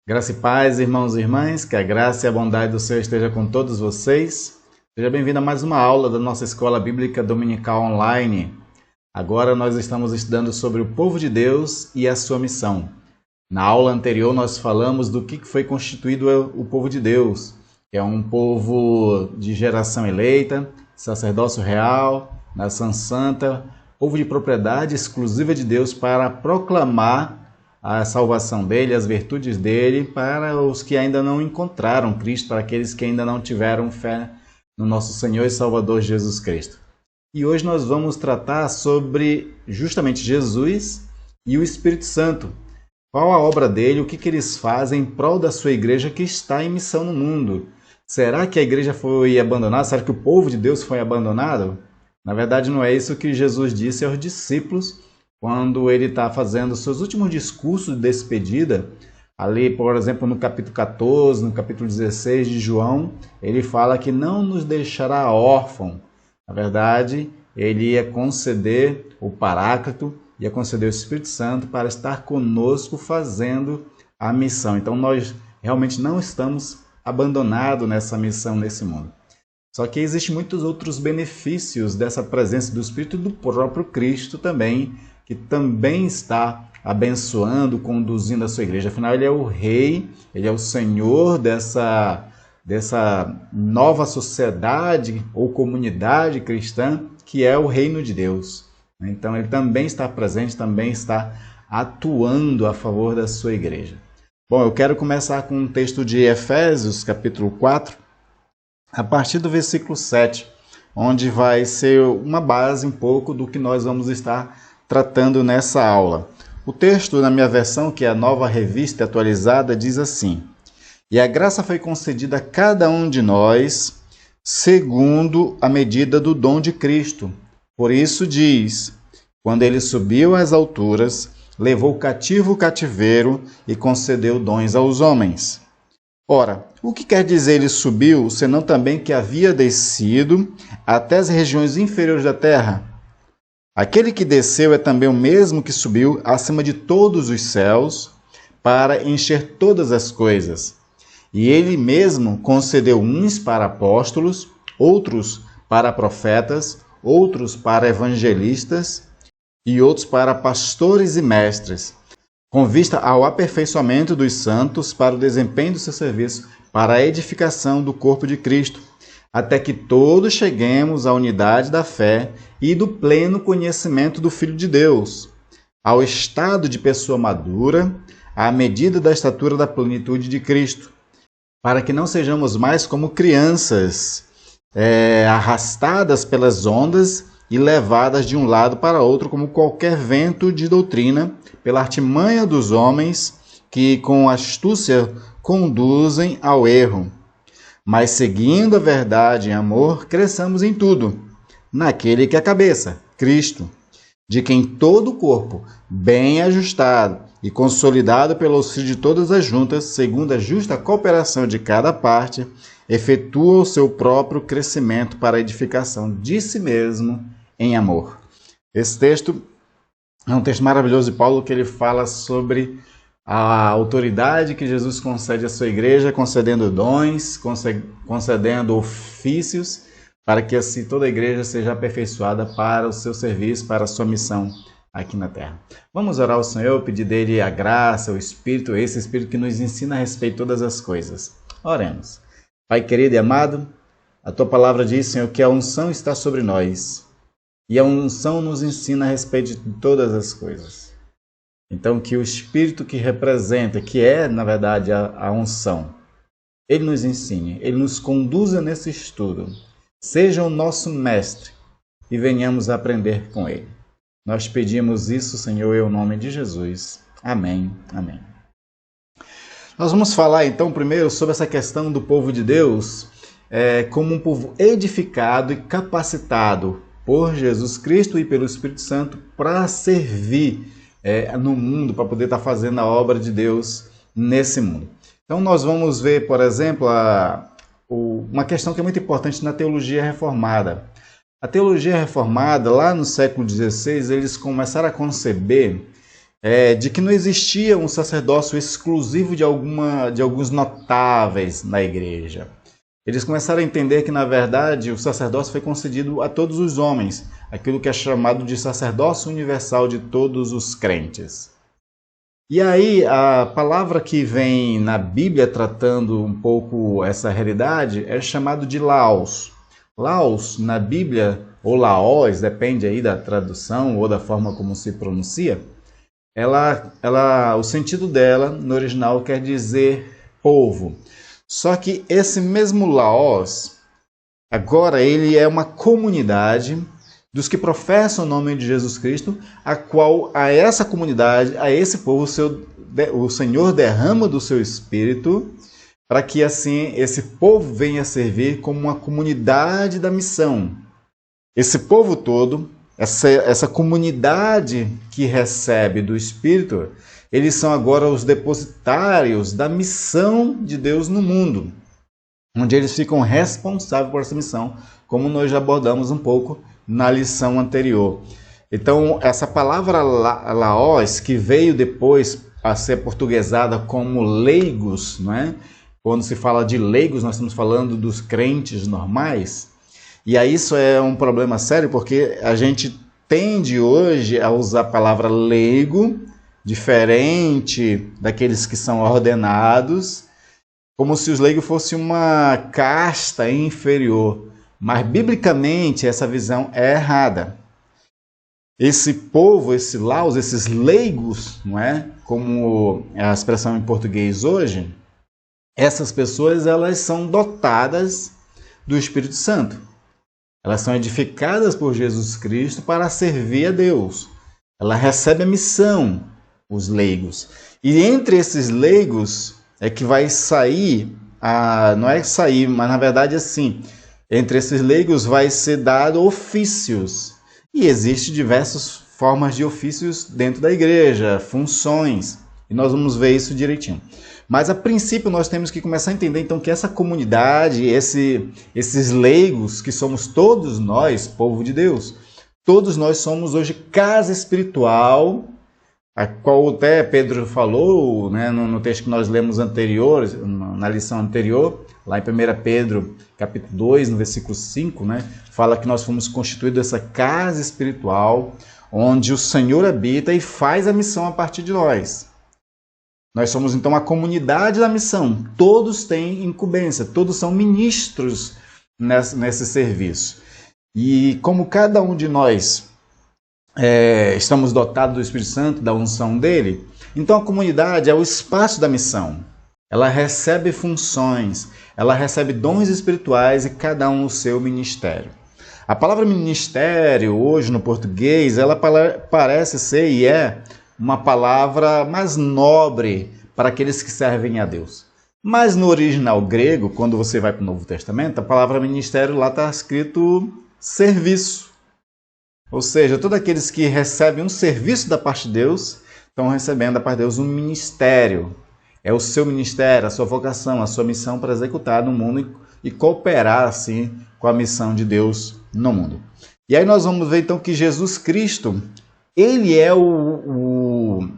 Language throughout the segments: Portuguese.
Graça e paz, irmãos e irmãs, que a graça e a bondade do Senhor esteja com todos vocês. Seja bem-vindo a mais uma aula da nossa Escola Bíblica Dominical Online. Agora nós estamos estudando sobre o povo de Deus e a sua missão. Na aula anterior nós falamos do que foi constituído o povo de Deus, que é um povo de geração eleita, sacerdócio real, nação santa, povo de propriedade exclusiva de Deus para proclamar a salvação dele, as virtudes dele para os que ainda não encontraram Cristo, para aqueles que ainda não tiveram fé no nosso Senhor e Salvador Jesus Cristo. E hoje nós vamos tratar sobre justamente Jesus e o Espírito Santo. Qual a obra dele, o que eles fazem em prol da sua igreja que está em missão no mundo. Será que a igreja foi abandonada? Será que o povo de Deus foi abandonado? Na verdade, não é isso que Jesus disse aos discípulos quando ele está fazendo seus últimos discursos de despedida. Ali, por exemplo, no capítulo 14, no capítulo 16 de João, ele fala que não nos deixará órfão. Na verdade, ele ia conceder o Paráclito, ia conceder o Espírito Santo para estar conosco fazendo a missão. Então, nós realmente não estamos abandonados nessa missão, nesse mundo. Só que existem muitos outros benefícios dessa presença do Espírito e do próprio Cristo também, que também está abençoando, conduzindo a sua igreja. Afinal, ele é o rei, ele é o senhor dessa nova sociedade ou comunidade cristã, que é o reino de Deus. Então, ele também está presente, também está atuando a favor da sua igreja. Bom, eu quero começar com um texto de Efésios, capítulo 4, a partir do versículo 7, onde vai ser uma base um pouco do que nós vamos estar tratando nessa aula. O texto, na minha versão, que é a Nova Revista Atualizada, diz assim: "E a graça foi concedida a cada um de nós, segundo a medida do dom de Cristo. Por isso diz, quando ele subiu às alturas, levou cativo o cativeiro e concedeu dons aos homens. Ora, o que quer dizer ele subiu, senão também que havia descido até as regiões inferiores da terra? Aquele que desceu é também o mesmo que subiu acima de todos os céus para encher todas as coisas. E ele mesmo concedeu uns para apóstolos, outros para profetas, outros para evangelistas e outros para pastores e mestres, com vista ao aperfeiçoamento dos santos para o desempenho do seu serviço, para a edificação do corpo de Cristo, até que todos cheguemos à unidade da fé e do pleno conhecimento do Filho de Deus, ao estado de pessoa madura, à medida da estatura da plenitude de Cristo, para que não sejamos mais como crianças, arrastadas pelas ondas e levadas de um lado para outro como qualquer vento de doutrina, pela artimanha dos homens que com astúcia conduzem ao erro. Mas seguindo a verdade em amor, cresçamos em tudo, naquele que é a cabeça, Cristo, de quem todo o corpo, bem ajustado e consolidado pelo auxílio de todas as juntas, segundo a justa cooperação de cada parte, efetua o seu próprio crescimento para a edificação de si mesmo em amor." Esse texto é um texto maravilhoso de Paulo, que ele fala sobre a autoridade que Jesus concede à sua igreja, concedendo dons, concedendo ofícios, para que assim toda a igreja seja aperfeiçoada para o seu serviço, para a sua missão aqui na terra. Vamos orar ao Senhor, pedir dele a graça, o Espírito, esse Espírito que nos ensina a respeito de todas as coisas. Oremos. Pai querido e amado, a tua palavra diz, Senhor, que a unção está sobre nós, e a unção nos ensina a respeito de todas as coisas. Então, que o Espírito que representa, que é, na verdade, a unção, ele nos ensine, ele nos conduza nesse estudo, seja o nosso mestre e venhamos a aprender com ele. Nós pedimos isso, Senhor, em nome de Jesus. Amém. Amém. Nós vamos falar, então, primeiro sobre essa questão do povo de Deus como um povo edificado e capacitado por Jesus Cristo e pelo Espírito Santo para servir no mundo, para poder estar fazendo a obra de Deus nesse mundo. Então nós vamos ver, por exemplo, uma questão que é muito importante na teologia reformada. A teologia reformada, lá no século XVI, eles começaram a conceber de que não existia um sacerdócio exclusivo de alguns notáveis na igreja. Eles começaram a entender que, na verdade, o sacerdócio foi concedido a todos os homens, aquilo que é chamado de sacerdócio universal de todos os crentes. E aí, a palavra que vem na Bíblia tratando um pouco essa realidade é chamado de Laos. Laos, na Bíblia, ou Laós, depende aí da tradução ou da forma como se pronuncia, o sentido dela, no original, quer dizer povo. Só que esse mesmo Laos, agora ele é uma comunidade dos que professam o nome de Jesus Cristo, a qual a essa comunidade, a esse povo, o Senhor derrama do seu Espírito, para que assim esse povo venha servir como uma comunidade da missão. Esse povo todo, essa comunidade que recebe do Espírito, eles são agora os depositários da missão de Deus no mundo, onde eles ficam responsáveis por essa missão, como nós já abordamos um pouco na lição anterior. Então, essa palavra laos, que veio depois a ser portuguesada como leigos, não é? Quando se fala de leigos, nós estamos falando dos crentes normais. E aí isso é um problema sério, porque a gente tende hoje a usar a palavra leigo, diferente daqueles que são ordenados, como se os leigos fossem uma casta inferior. Mas, biblicamente, essa visão é errada. Esse povo, esse laos, esses leigos, não é? Como é a expressão em português hoje, essas pessoas elas são dotadas do Espírito Santo. Elas são edificadas por Jesus Cristo para servir a Deus. Ela recebe a missão, os leigos. E entre esses leigos é que vai sair, não é sair, mas na verdade assim, entre esses leigos vai ser dado ofícios. E existem diversas formas de ofícios dentro da igreja, funções. E nós vamos ver isso direitinho. Mas a princípio nós temos que começar a entender então que essa comunidade, esses leigos, que somos todos nós, povo de Deus, todos nós somos hoje casa espiritual, a qual até Pedro falou, né, no texto que nós lemos anterior, na lição anterior, lá em 1 Pedro, capítulo 2, no versículo 5, né, fala que nós fomos constituídos essa casa espiritual, onde o Senhor habita e faz a missão a partir de nós. Nós somos então a comunidade da missão, todos têm incumbência, todos são ministros nesse serviço. E como cada um de nós estamos dotados do Espírito Santo, da unção dele, então a comunidade é o espaço da missão. Ela recebe funções, ela recebe dons espirituais e cada um o seu ministério. A palavra ministério, hoje no português, ela parece ser e é uma palavra mais nobre para aqueles que servem a Deus. Mas no original grego, quando você vai para o Novo Testamento, a palavra ministério lá está escrito serviço. Ou seja, todos aqueles que recebem um serviço da parte de Deus, estão recebendo da parte de Deus um ministério. É o seu ministério, a sua vocação, a sua missão para executar no mundo e cooperar assim com a missão de Deus no mundo. E aí nós vamos ver então que Jesus Cristo, ele é o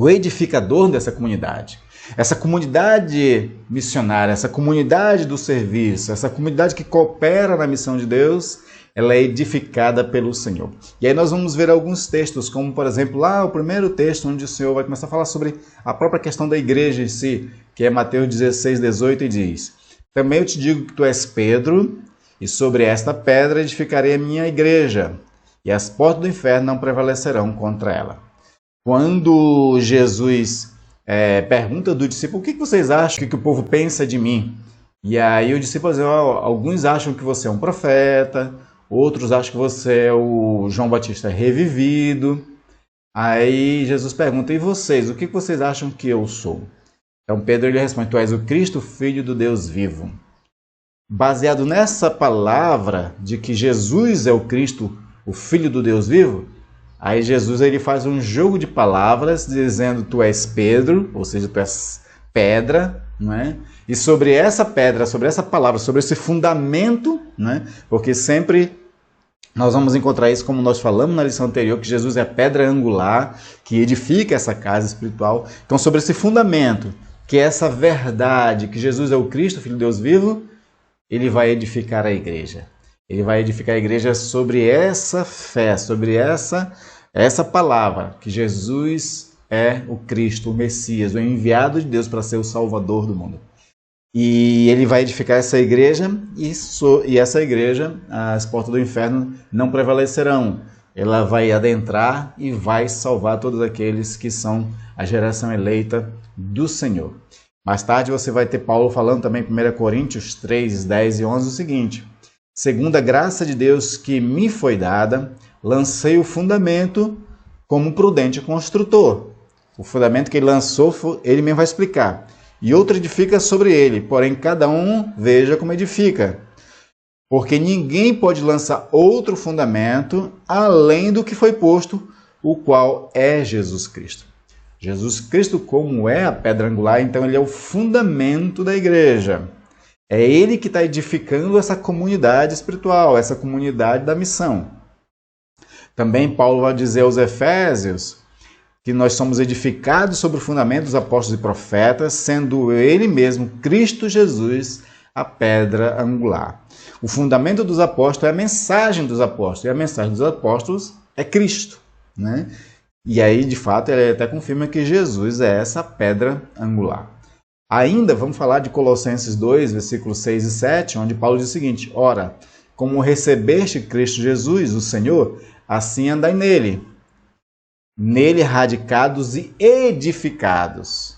edificador dessa comunidade. Essa comunidade missionária, essa comunidade do serviço, essa comunidade que coopera na missão de Deus, ela é edificada pelo Senhor. E aí nós vamos ver alguns textos, como por exemplo, lá o primeiro texto, onde o Senhor vai começar a falar sobre a própria questão da igreja em si, que é Mateus 16, 18, e diz: também eu te digo que tu és Pedro, e sobre esta pedra edificarei a minha igreja, e as portas do inferno não prevalecerão contra ela. Quando Jesus pergunta do discípulo, o que vocês acham que o povo pensa de mim? E aí o discípulo diz, alguns acham que você é um profeta, outros acham que você é o João Batista revivido. Aí Jesus pergunta, e vocês, o que vocês acham que eu sou? Então Pedro ele responde, tu és o Cristo, filho do Deus vivo. Baseado nessa palavra de que Jesus é o Cristo, o filho do Deus vivo, aí Jesus ele faz um jogo de palavras dizendo tu és Pedro, ou seja, tu és pedra, não é? E sobre essa pedra, sobre essa palavra, sobre esse fundamento, né? Porque sempre Nós vamos encontrar isso como nós falamos na lição anterior, que Jesus é a pedra angular que edifica essa casa espiritual. Então, sobre esse fundamento, que é essa verdade, que Jesus é o Cristo, Filho de Deus vivo, ele vai edificar a igreja. Ele vai edificar a igreja sobre essa fé, sobre essa palavra, que Jesus é o Cristo, o Messias, o enviado de Deus para ser o Salvador do mundo. E ele vai edificar essa igreja, e essa igreja, as portas do inferno não prevalecerão. Ela vai adentrar e vai salvar todos aqueles que são a geração eleita do Senhor. Mais tarde você vai ter Paulo falando também em 1 Coríntios 3, 10 e 11 o seguinte: segundo a graça de Deus que me foi dada, lancei o fundamento como prudente construtor. O fundamento que ele lançou, ele mesmo vai explicar. E outro edifica sobre ele, porém cada um veja como edifica. Porque ninguém pode lançar outro fundamento além do que foi posto, o qual é Jesus Cristo. Jesus Cristo, como é a pedra angular, então ele é o fundamento da igreja. É ele que está edificando essa comunidade espiritual, essa comunidade da missão. Também Paulo vai dizer aos Efésios que nós somos edificados sobre o fundamento dos apóstolos e profetas, sendo ele mesmo, Cristo Jesus, a pedra angular. O fundamento dos apóstolos é a mensagem dos apóstolos, e a mensagem dos apóstolos é Cristo, né? E aí, de fato, ele até confirma que Jesus é essa pedra angular. Ainda vamos falar de Colossenses 2, versículos 6 e 7, onde Paulo diz o seguinte: ora, como recebeste Cristo Jesus, o Senhor, assim andai nele, radicados e edificados,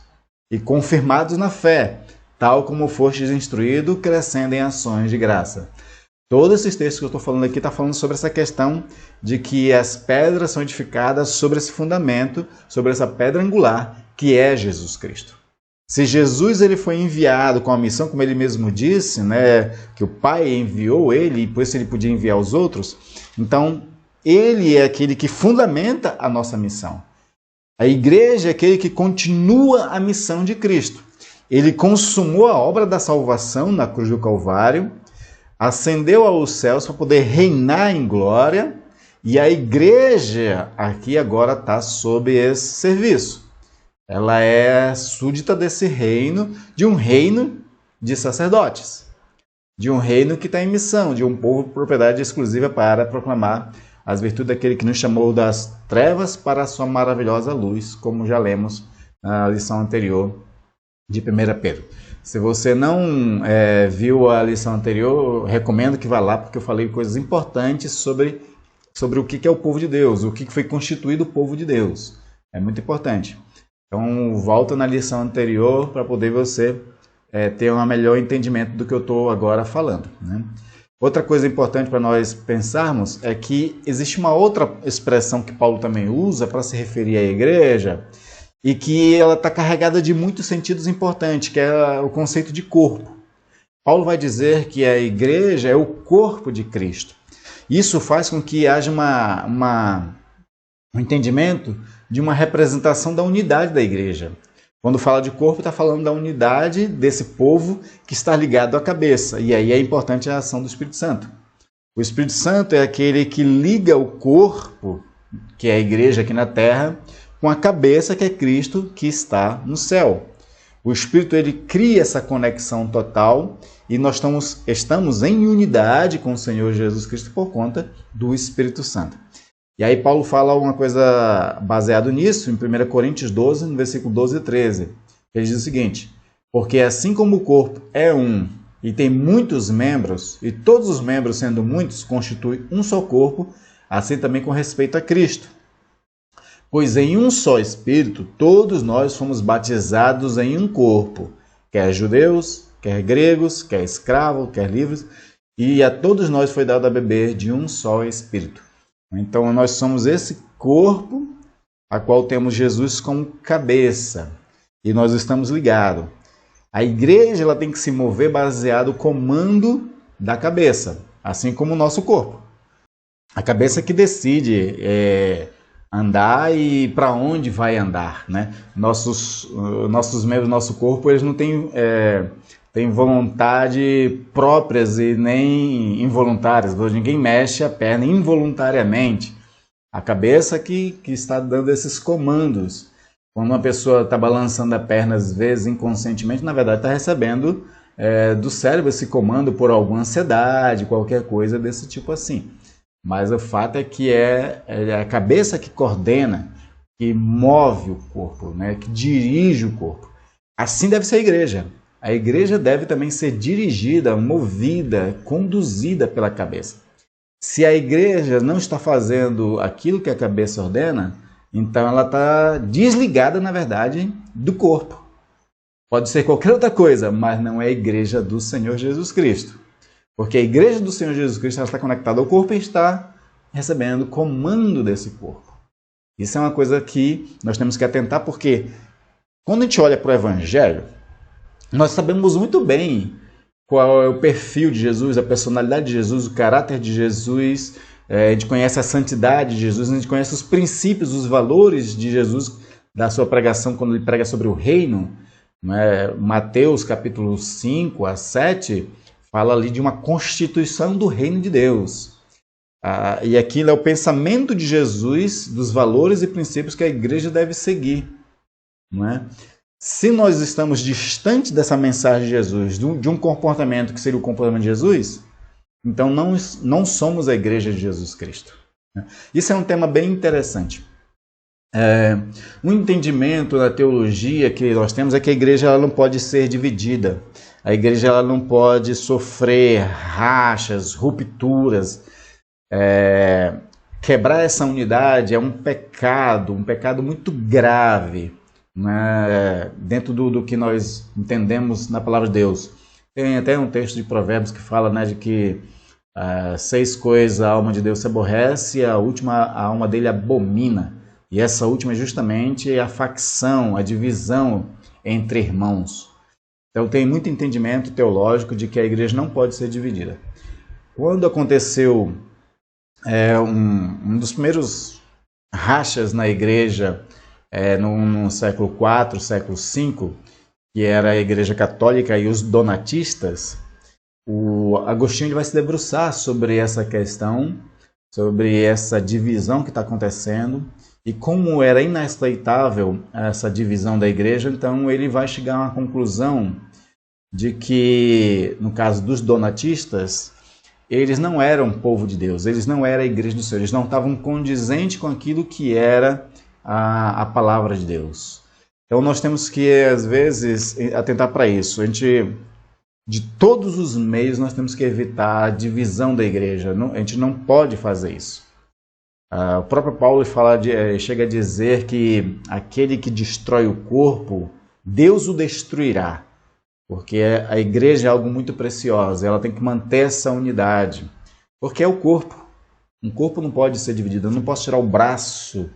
e confirmados na fé, tal como fostes instruído, crescendo em ações de graça. Todos esses textos que eu estou falando aqui estão falando sobre essa questão de que as pedras são edificadas sobre esse fundamento, sobre essa pedra angular, que é Jesus Cristo. Se Jesus ele foi enviado com a missão, como ele mesmo disse, né, que o Pai enviou ele, e por isso ele podia enviar os outros, então ele é aquele que fundamenta a nossa missão. A igreja é aquele que continua a missão de Cristo. Ele consumou a obra da salvação na cruz do Calvário, ascendeu aos céus para poder reinar em glória, e a igreja aqui agora está sob esse serviço. Ela é súdita desse reino, de um reino de sacerdotes, de um reino que está em missão, de um povo propriedade exclusiva para proclamar as virtudes daquele que nos chamou das trevas para a sua maravilhosa luz, como já lemos na lição anterior de 1 Pedro. Se você não viu a lição anterior, recomendo que vá lá, porque eu falei coisas importantes sobre o que é o povo de Deus, o que foi constituído o povo de Deus. É muito importante. Então, volta na lição anterior para poder você ter um melhor entendimento do que eu estou agora falando, né? Outra coisa importante para nós pensarmos é que existe uma outra expressão que Paulo também usa para se referir à igreja e que ela está carregada de muitos sentidos importantes, que é o conceito de corpo. Paulo vai dizer que a igreja é o corpo de Cristo. Isso faz com que haja um entendimento de uma representação da unidade da igreja. Quando fala de corpo, está falando da unidade desse povo que está ligado à cabeça. E aí é importante a ação do Espírito Santo. O Espírito Santo é aquele que liga o corpo, que é a igreja aqui na terra, com a cabeça, que é Cristo, que está no céu. O Espírito ele cria essa conexão total e nós estamos em unidade com o Senhor Jesus Cristo por conta do Espírito Santo. E aí Paulo fala uma coisa baseado nisso, em 1 Coríntios 12, no versículo 12 e 13. Ele diz o seguinte: porque assim como o corpo é um e tem muitos membros, e todos os membros sendo muitos constituem um só corpo, assim também com respeito a Cristo. Pois em um só Espírito todos nós fomos batizados em um corpo, quer judeus, quer gregos, quer escravos, quer livres, e a todos nós foi dado a beber de um só Espírito. Então nós somos esse corpo a qual temos Jesus como cabeça e nós estamos ligados. A igreja ela tem que se mover baseado no comando da cabeça, assim como o nosso corpo. A cabeça que decide andar e para onde vai andar, né? Nossos membros do nosso corpo eles não têm tem vontade próprias e nem involuntárias. Ninguém mexe a perna involuntariamente. A cabeça que está dando esses comandos. Quando uma pessoa está balançando a perna, às vezes inconscientemente, na verdade está recebendo do cérebro esse comando por alguma ansiedade, qualquer coisa desse tipo assim. Mas o fato é que é a cabeça que coordena, que move o corpo, né? Que dirige o corpo. Assim deve ser a igreja. A igreja deve também ser dirigida, movida, conduzida pela cabeça. Se a igreja não está fazendo aquilo que a cabeça ordena, então ela está desligada, na verdade, do corpo. Pode ser qualquer outra coisa, mas não é a igreja do Senhor Jesus Cristo. Porque a igreja do Senhor Jesus Cristo ela está conectada ao corpo e está recebendo comando desse corpo. Isso é uma coisa que nós temos que atentar, porque quando a gente olha para o Evangelho, nós sabemos muito bem qual é o perfil de Jesus, a personalidade de Jesus, o caráter de Jesus. A gente conhece a santidade de Jesus, a gente conhece os princípios, os valores de Jesus, da sua pregação, quando ele prega sobre o reino. Mateus capítulo 5 a 7 fala ali de uma constituição do reino de Deus. E aquilo é o pensamento de Jesus, dos valores e princípios que a igreja deve seguir. Não é? Se nós estamos distantes dessa mensagem de Jesus, de um comportamento que seria o comportamento de Jesus, então não somos a igreja de Jesus Cristo. Isso é um tema bem interessante. Um entendimento da teologia que nós temos é que a igreja ela não pode ser dividida. A igreja ela não pode sofrer rachas, rupturas. Quebrar essa unidade é um pecado muito grave. Dentro do que nós entendemos na palavra de Deus. Tem até um texto de Provérbios que fala de que 6 coisas a alma de Deus se aborrece e a última a alma dele abomina. E essa última é justamente a facção, a divisão entre irmãos. Então tem muito entendimento teológico de que a igreja não pode ser dividida. Quando aconteceu um dos primeiros rachas na igreja, no século IV, século V, que era a Igreja Católica e os donatistas, o Agostinho vai se debruçar sobre essa questão, sobre essa divisão que está acontecendo, e como era inaceitável essa divisão da igreja, então ele vai chegar a uma conclusão de que, no caso dos donatistas, eles não eram povo de Deus, eles não eram a igreja do Senhor, eles não estavam condizentes com aquilo que era a palavra de Deus. Então nós temos que, às vezes, atentar para isso. De todos os meios, nós temos que evitar a divisão da igreja. A gente não pode fazer isso. O próprio Paulo chega a dizer que aquele que destrói o corpo, Deus o destruirá. Porque a igreja é algo muito precioso, ela tem que manter essa unidade. Porque é o corpo. Um corpo não pode ser dividido. Eu não posso tirar o braço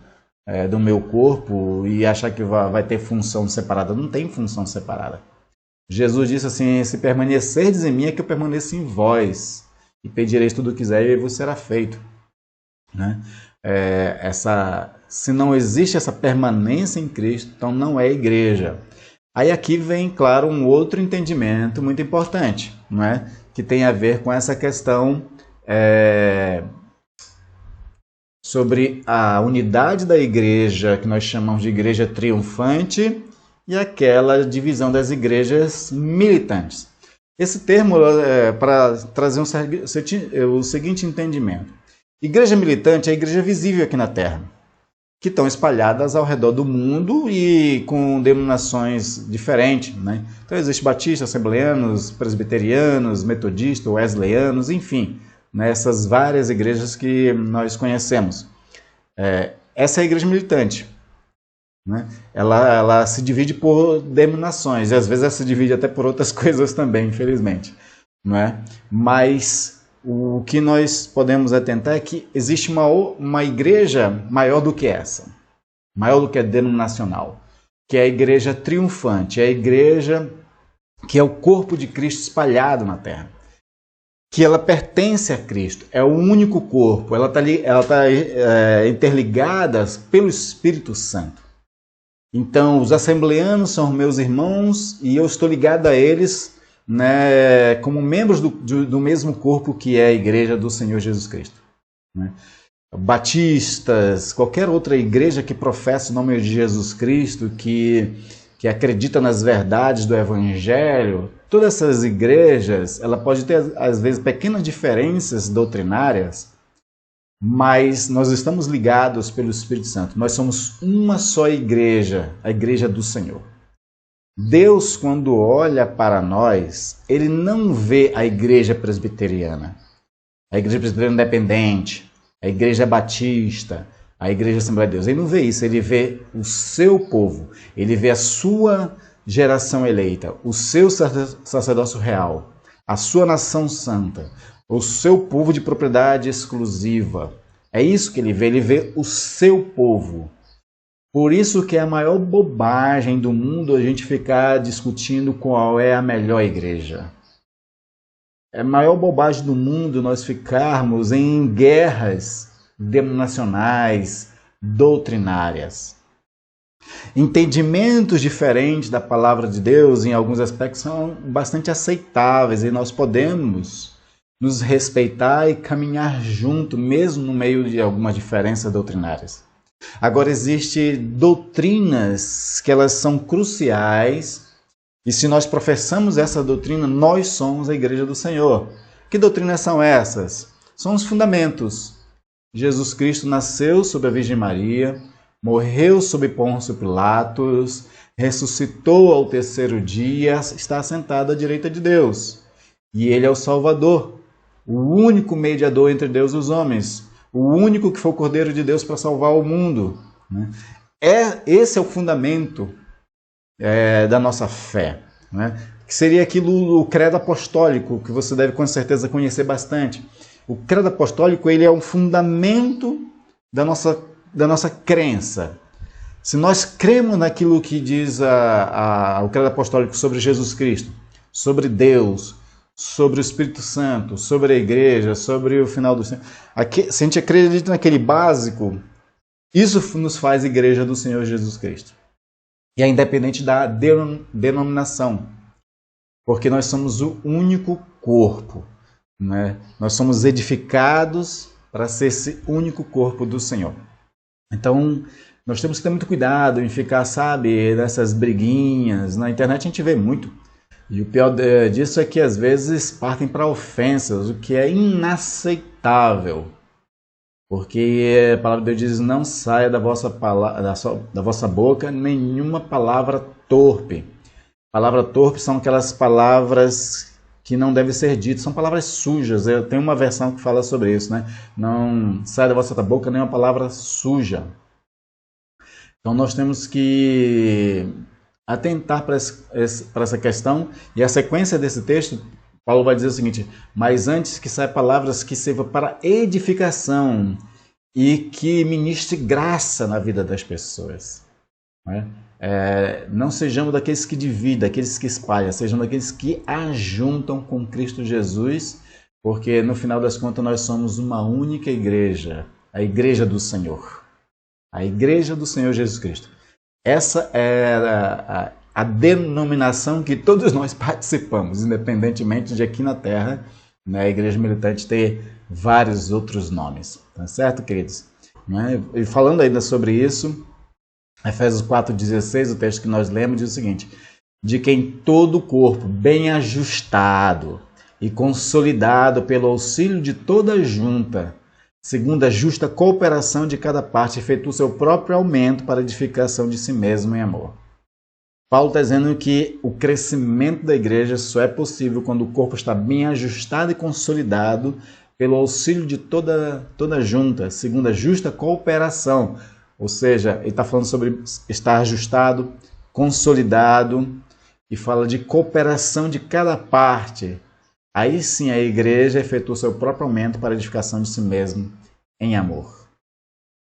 do meu corpo e achar que vai ter função separada. Não tem função separada. Jesus disse assim: se permanecerdes em mim, é que eu permaneço em vós, e pedireis tudo o que quiser e vos será feito. Se não existe essa permanência em Cristo, então não é igreja. Aí aqui vem, claro, um outro entendimento muito importante, que tem a ver com essa questão sobre a unidade da igreja, que nós chamamos de igreja triunfante, e aquela divisão das igrejas militantes. Esse termo é para trazer o seguinte entendimento. Igreja militante é a igreja visível aqui na Terra, que estão espalhadas ao redor do mundo e com denominações diferentes. Então existe batistas, assembleanos, presbiterianos, metodistas, wesleyanos, enfim, essas várias igrejas que nós conhecemos. Essa é a igreja militante. Ela se divide por denominações, e às vezes ela se divide até por outras coisas também, infelizmente. Mas o que nós podemos atentar é que existe uma igreja maior do que essa, maior do que a denominacional, que é a igreja triunfante, é a igreja que é o corpo de Cristo espalhado na Terra, que ela pertence a Cristo, é o único corpo, ela está interligada pelo Espírito Santo. Então, os assembleanos são meus irmãos e eu estou ligado a eles né, como membros do mesmo corpo que é a igreja do Senhor Jesus Cristo. Né? Batistas, qualquer outra igreja que professa o nome de Jesus Cristo, que acredita nas verdades do Evangelho, todas essas igrejas, ela pode ter, às vezes, pequenas diferenças doutrinárias, mas nós estamos ligados pelo Espírito Santo. Nós somos uma só igreja, a igreja do Senhor. Deus, quando olha para nós, ele não vê a igreja presbiteriana, a igreja presbiteriana independente, a igreja batista, a igreja Assembleia de Deus. Ele não vê isso, ele vê o seu povo, ele vê a sua geração eleita, o seu sacerdócio real, a sua nação santa, o seu povo de propriedade exclusiva. É isso que ele vê o seu povo. Por isso que é a maior bobagem do mundo a gente ficar discutindo qual é a melhor igreja. É a maior bobagem do mundo nós ficarmos em guerras denominacionais, doutrinárias. Entendimentos diferentes da palavra de Deus, em alguns aspectos, são bastante aceitáveis e nós podemos nos respeitar e caminhar junto, mesmo no meio de algumas diferenças doutrinárias. Agora, existem doutrinas que elas são cruciais e se nós professamos essa doutrina, nós somos a igreja do Senhor. Que doutrinas são essas? São os fundamentos. Jesus Cristo nasceu sob a Virgem Maria, morreu sob Pôncio Pilatos, ressuscitou ao terceiro dia, está sentado à direita de Deus. E ele é o Salvador, o único mediador entre Deus e os homens, o único que foi o Cordeiro de Deus para salvar o mundo. Esse é o fundamento da nossa fé. Que seria aquilo, o credo apostólico, que você deve com certeza conhecer bastante. O credo apostólico ele é um fundamento da nossa crença. Se nós cremos naquilo que diz o credo apostólico sobre Jesus Cristo, sobre Deus, sobre o Espírito Santo, sobre a igreja, sobre o final do tempo, se a gente acredita naquele básico, isso nos faz igreja do Senhor Jesus Cristo. E é independente da denominação, porque nós somos o único corpo. Nós somos edificados para ser esse único corpo do Senhor. Então, nós temos que ter muito cuidado em ficar, nessas briguinhas. Na internet a gente vê muito. E o pior disso é que às vezes partem para ofensas, o que é inaceitável. Porque a palavra de Deus diz, não saia da vossa boca nenhuma palavra torpe. Palavra torpe são aquelas palavras que não devem ser ditas, são palavras sujas. Eu tenho uma versão que fala sobre isso, Não sai da vossa boca nenhuma palavra suja. Então nós temos que atentar para essa questão. E a sequência desse texto, Paulo vai dizer o seguinte: mas antes que saiam palavras que sirvam para edificação e que ministre graça na vida das pessoas. Não sejamos daqueles que dividem, daqueles que espalham, sejamos daqueles que ajuntam com Cristo Jesus, porque no final das contas nós somos uma única igreja, a igreja do Senhor, a igreja do Senhor Jesus Cristo. Essa é a denominação que todos nós participamos, independentemente de aqui na Terra, a igreja militante ter vários outros nomes, tá certo, queridos? E falando ainda sobre isso, Efésios 4,16, o texto que nós lemos, diz o seguinte: de quem todo o corpo, bem ajustado e consolidado pelo auxílio de toda a junta, segundo a justa cooperação de cada parte, efetua o seu próprio aumento para a edificação de si mesmo em amor. Paulo está dizendo que o crescimento da igreja só é possível quando o corpo está bem ajustado e consolidado pelo auxílio de toda a junta, segundo a justa cooperação. Ou seja, ele está falando sobre estar ajustado, consolidado, e fala de cooperação de cada parte. Aí sim a igreja efetua o seu próprio aumento para a edificação de si mesmo em amor.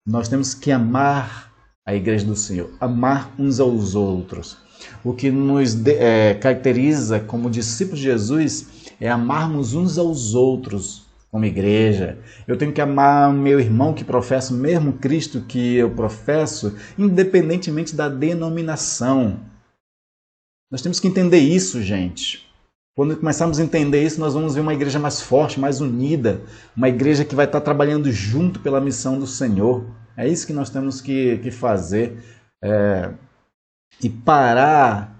Nós temos que amar a igreja do Senhor, amar uns aos outros. O que nos caracteriza como discípulos de Jesus é amarmos uns aos outros como igreja. Eu tenho que amar meu irmão que professa o mesmo Cristo que eu professo, independentemente da denominação. Nós temos que entender isso, gente. Quando começarmos a entender isso, nós vamos ver uma igreja mais forte, mais unida, uma igreja que vai estar trabalhando junto pela missão do Senhor. É isso que nós temos que fazer, e parar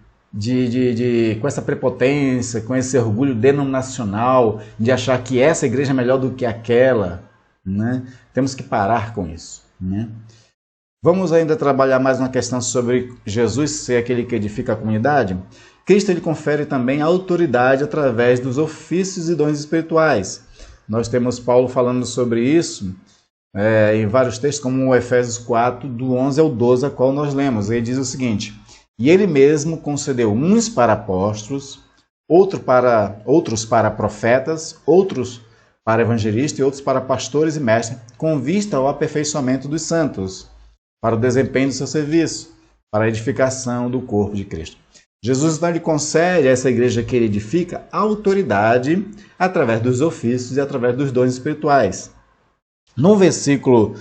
com essa prepotência, com esse orgulho denominacional, de achar que essa igreja é melhor do que aquela, né? Temos que parar com isso, né? Vamos ainda trabalhar mais uma questão sobre Jesus ser aquele que edifica a comunidade. Cristo ele confere também autoridade através dos ofícios e dons espirituais. Nós temos Paulo falando sobre isso em vários textos, como o Efésios 4, do 11 ao 12, a qual nós lemos. Ele diz o seguinte: e ele mesmo concedeu uns para apóstolos, outros para profetas, outros para evangelistas e outros para pastores e mestres, com vista ao aperfeiçoamento dos santos, para o desempenho do seu serviço, para a edificação do corpo de Cristo. Jesus então lhe concede a essa igreja que ele edifica autoridade através dos ofícios e através dos dons espirituais. No versículo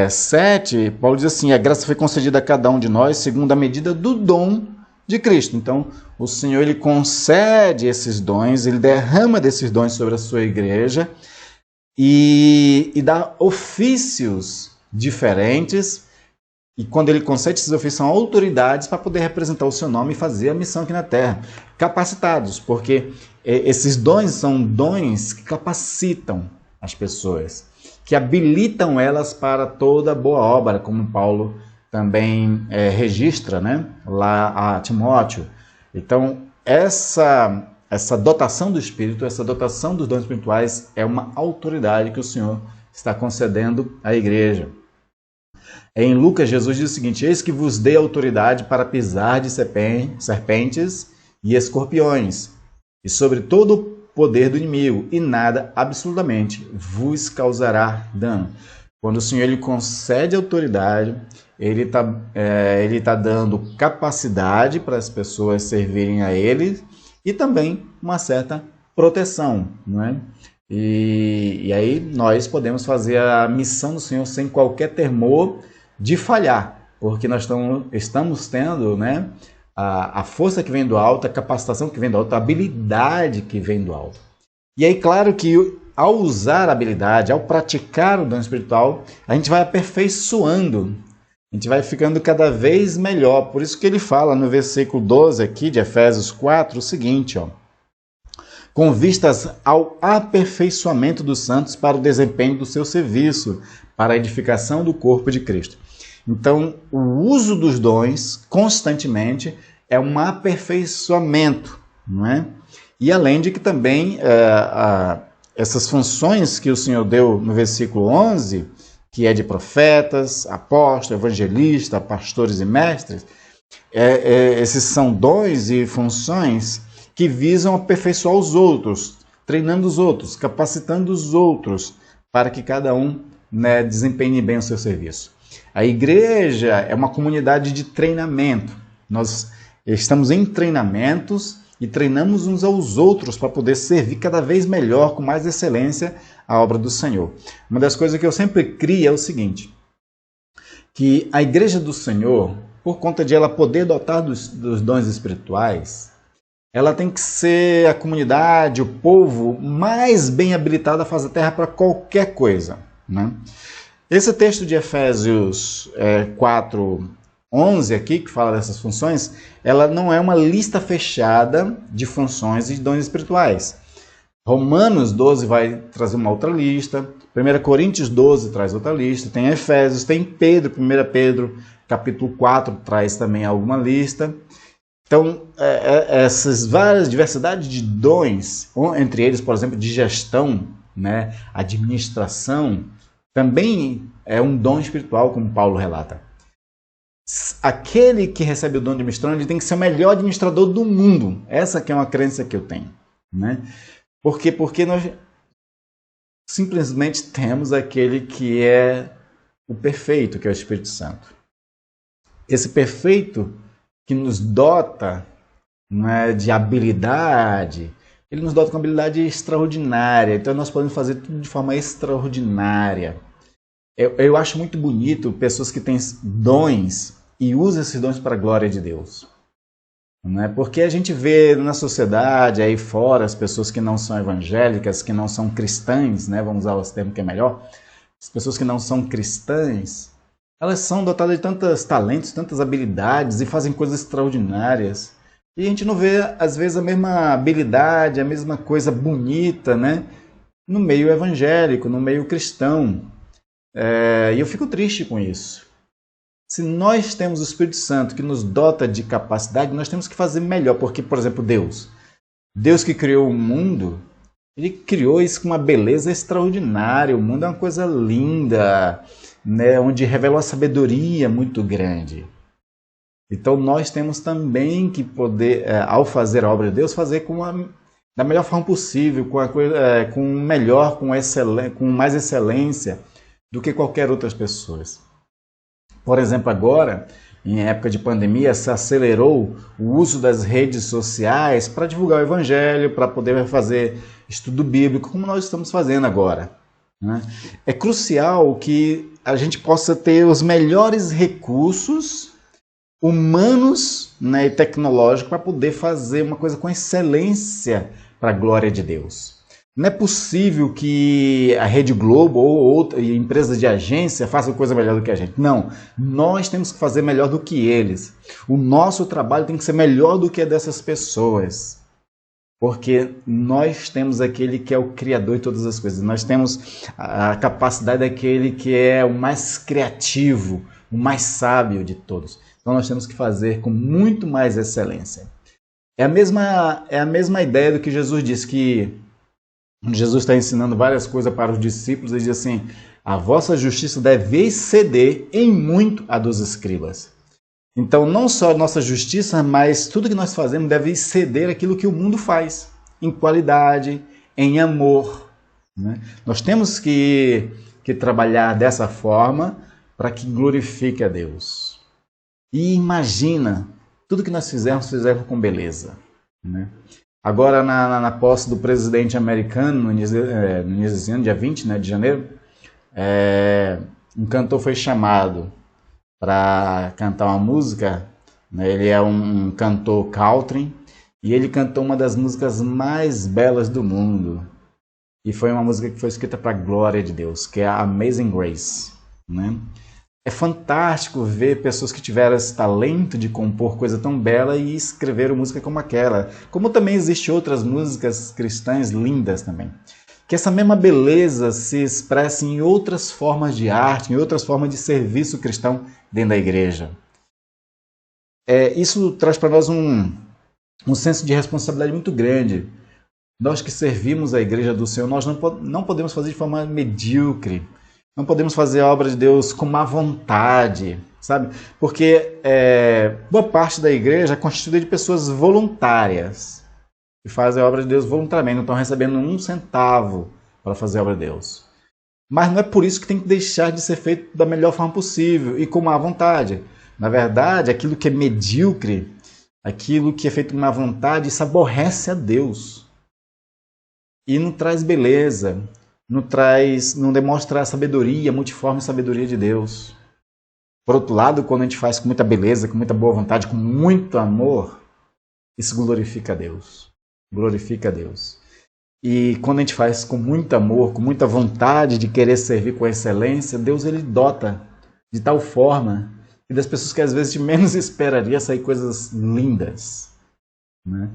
7, Paulo diz assim: a graça foi concedida a cada um de nós segundo a medida do dom de Cristo. Então, o Senhor ele concede esses dons, ele derrama desses dons sobre a sua igreja e dá ofícios diferentes. E quando ele concede esses ofícios, são autoridades para poder representar o seu nome e fazer a missão aqui na terra. Capacitados, porque esses dons são dons que capacitam as pessoas, que habilitam elas para toda boa obra, como Paulo também registra, né, lá a Timóteo. Então, essa dotação do Espírito, essa dotação dos dons espirituais é uma autoridade que o Senhor está concedendo à igreja. Em Lucas, Jesus diz o seguinte: eis que vos dei autoridade para pisar de serpentes e escorpiões, e sobre todo o poder do inimigo, e nada absolutamente vos causará dano. Quando o Senhor ele concede autoridade, ele tá dando capacidade para as pessoas servirem a ele e também uma certa proteção, não é? E aí nós podemos fazer a missão do Senhor sem qualquer temor de falhar, porque nós estamos tendo, né, a força que vem do alto, a capacitação que vem do alto, a habilidade que vem do alto. E aí, claro que ao usar a habilidade, ao praticar o dom espiritual, a gente vai aperfeiçoando, a gente vai ficando cada vez melhor. Por isso que ele fala no versículo 12 aqui de Efésios 4 o seguinte, ó: com vistas ao aperfeiçoamento dos santos para o desempenho do seu serviço, para a edificação do corpo de Cristo. Então, o uso dos dons constantemente é um aperfeiçoamento, não é? E além de que também essas funções que o Senhor deu no versículo 11, que é de profetas, apóstolos, evangelistas, pastores e mestres, esses são dons e funções que visam aperfeiçoar os outros, treinando os outros, capacitando os outros, para que cada um, né, desempenhe bem o seu serviço. A igreja é uma comunidade de treinamento. Nós estamos em treinamentos e treinamos uns aos outros para poder servir cada vez melhor, com mais excelência, a obra do Senhor. Uma das coisas que eu sempre crio é o seguinte: que a igreja do Senhor, por conta de ela poder dotar dos dons espirituais, ela tem que ser a comunidade, o povo mais bem habilitado a fazer terra para qualquer coisa, né? Esse texto de Efésios 4:11 aqui, que fala dessas funções, ela não é uma lista fechada de funções e dons espirituais. Romanos 12 vai trazer uma outra lista, 1 Coríntios 12 traz outra lista, tem Efésios, tem Pedro, 1 Pedro capítulo 4 traz também alguma lista. Então, essas várias diversidades de dons, entre eles, por exemplo, de gestão, né, administração, também é um dom espiritual, como Paulo relata. Aquele que recebe o dom de administração, ele tem que ser o melhor administrador do mundo. Essa que é uma crença que eu tenho, né? Por quê? Porque nós simplesmente temos aquele que é o perfeito, que é o Espírito Santo. Esse perfeito que nos dota, né, de habilidade, ele nos dota com habilidade extraordinária. Então nós podemos fazer tudo de forma extraordinária. Eu acho muito bonito pessoas que têm dons e usam esses dons para a glória de Deus. né? Porque a gente vê na sociedade aí fora as pessoas que não são evangélicas, que não são cristãs, né? Vamos usar esse termo que é melhor. As pessoas que não são cristãs, elas são dotadas de tantos talentos, tantas habilidades e fazem coisas extraordinárias. E a gente não vê, às vezes, a mesma habilidade, a mesma coisa bonita, né? No meio evangélico, no meio cristão. E eu fico triste com isso. Se nós temos o Espírito Santo que nos dota de capacidade, nós temos que fazer melhor. Porque, por exemplo, Deus que criou o mundo, Ele criou isso com uma beleza extraordinária. O mundo é uma coisa linda, né? Onde revela uma sabedoria muito grande. Então nós temos também que poder, ao fazer a obra de Deus, fazer da melhor forma possível, com melhor, com mais excelência do que qualquer outras pessoas. Por exemplo, agora, em época de pandemia, se acelerou o uso das redes sociais para divulgar o Evangelho, para poder fazer estudo bíblico, como nós estamos fazendo agora, né? É crucial que a gente possa ter os melhores recursos humanos, né, e tecnológicos para poder fazer uma coisa com excelência para a glória de Deus. Não é possível que a Rede Globo ou empresas de agência façam coisa melhor do que a gente. Não, nós temos que fazer melhor do que eles. O nosso trabalho tem que ser melhor do que a dessas pessoas. Porque nós temos aquele que é o Criador de todas as coisas. Nós temos a capacidade daquele que é o mais criativo, o mais sábio de todos. Então nós temos que fazer com muito mais excelência. É a mesma ideia do que Jesus disse, que Jesus está ensinando várias coisas para os discípulos. Ele diz assim: a vossa justiça deve exceder em muito a dos escribas. Então, não só a nossa justiça, mas tudo que nós fazemos deve exceder aquilo que o mundo faz, em qualidade, em amor, né? Nós temos que trabalhar dessa forma para que glorifique a Deus. E imagina, tudo que nós fizermos com beleza, né? Agora, na posse do presidente americano, no início desse ano, dia 20, né, de janeiro, um cantor foi chamado para cantar uma música, né? Ele é um cantor country e ele cantou uma das músicas mais belas do mundo. E foi uma música que foi escrita para a glória de Deus, que é a Amazing Grace, né? É fantástico ver pessoas que tiveram esse talento de compor coisa tão bela e escreveram música como aquela. Como também existem outras músicas cristãs lindas também. Que essa mesma beleza se expresse em outras formas de arte, em outras formas de serviço cristão dentro da igreja. Isso traz para nós um senso de responsabilidade muito grande. Nós que servimos a igreja do Senhor, nós não podemos fazer de forma medíocre. Não podemos fazer a obra de Deus com má vontade, sabe? Porque boa parte da igreja é constituída de pessoas voluntárias, que fazem a obra de Deus voluntariamente, não estão recebendo um centavo para fazer a obra de Deus. Mas não é por isso que tem que deixar de ser feito da melhor forma possível e com má vontade. Na verdade, aquilo que é medíocre, aquilo que é feito com má vontade, isso aborrece a Deus. E não traz beleza, não demonstra a sabedoria, a multiforme sabedoria de Deus. Por outro lado, quando a gente faz com muita beleza, com muita boa vontade, com muito amor, isso glorifica a Deus. Glorifica a Deus. E quando a gente faz com muito amor, com muita vontade de querer servir com excelência, Deus ele dota de tal forma que das pessoas que às vezes de menos esperaria sair coisas lindas, né?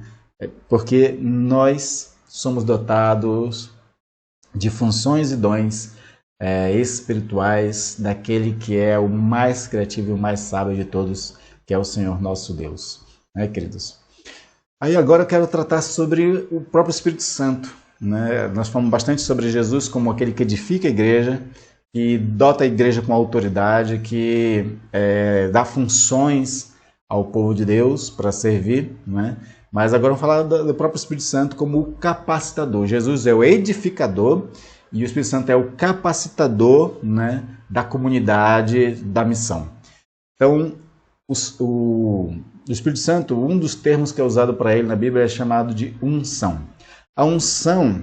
Porque nós somos dotados de funções e dons espirituais daquele que é o mais criativo e o mais sábio de todos, que é o Senhor nosso Deus, né, queridos? Aí agora eu quero tratar sobre o próprio Espírito Santo, né? Nós falamos bastante sobre Jesus como aquele que edifica a igreja, que dota a igreja com autoridade, que dá funções ao povo de Deus para servir, né? Mas agora vamos falar do próprio Espírito Santo como o capacitador. Jesus é o edificador e o Espírito Santo é o capacitador, né, da comunidade, da missão. Então, o Espírito Santo, um dos termos que é usado para ele na Bíblia é chamado de unção. A unção